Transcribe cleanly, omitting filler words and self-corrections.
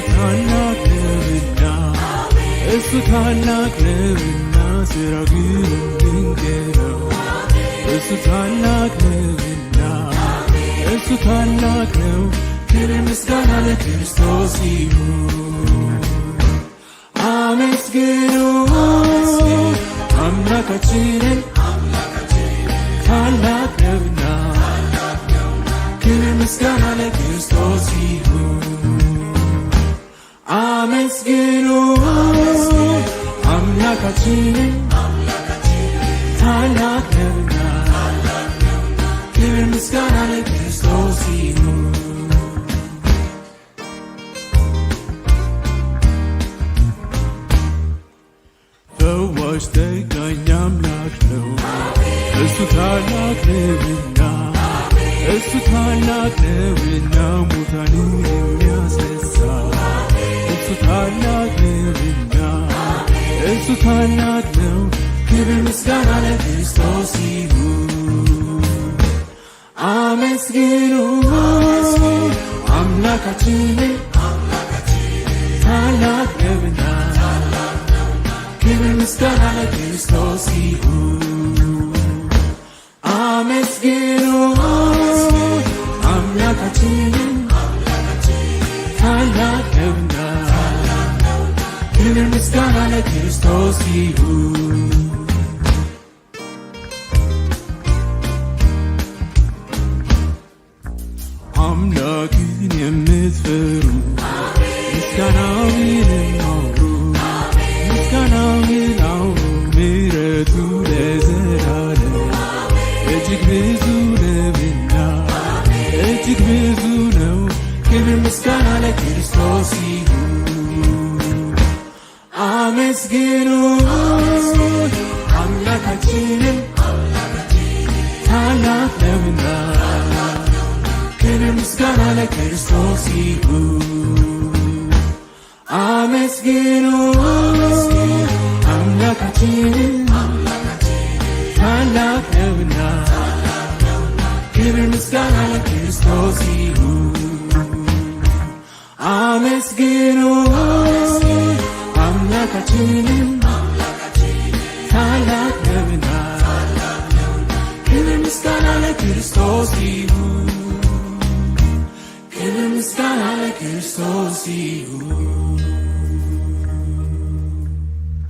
ታላቅ ነውና እሱ ታላቅ ነውና ስራው ድንቅ ነው። እሱ ታላቅ ነውና እሱ ታላቅ ነው። ክብር ምስጋና ለክርስቶስ ይሁን። አመስግኑ አምላካችንን ታላቅ ነውና ክብር ምስጋና ለክርስቶስ ይሁን። አመስግኑ አምላካችንን ታላቅ ነውና ክብር ምስጋና ለክርስቶስ ይሁን። ፈዋሽ ጠጋኝ አምላክ ነው እሱ ታላቅ ነውና እሱ ታላቅ ነውና ሙታንን የሚያስነሳ እሱ ታላቅ ነውና እሱ ታላቅ ነው። ክብር ምስጋና ለክርስቶስ ይሁን። አመስግኑ አምላካችንን ታላቅ ነውና ክብር ምስጋና ለክርስቶስ ይሁን። አመስግኑ አምላካችንን ታላቅ ነውና ክብር ምስጋና ለክርስቶስ ይሁን። አምላክን የምትፈሩ ምስጋናውን አውሩ ምስጋናውን አውሩ ምሕረቱ ለዘላለም እጅግ ብዙ ነውና እጅግ ብዙ ነው። ክብር ምስጋና ለክርስቶስ ይሁን። አመስግኑ አምላካችንን ታላቅ ነውና ክብር ምስጋና ለክርስቶስ ይሁን። አመስግኑ አምላካችንን ታላቅ ነውና ክብር ምስጋና ለክርስቶስ ይሁን። አመስግኑ አምላካችንን ታላቅ ነውና ክብር ምስጋና ለክርስቶስ ይሁን። ክብር ምስጋና ለክርስቶስ ይሁን።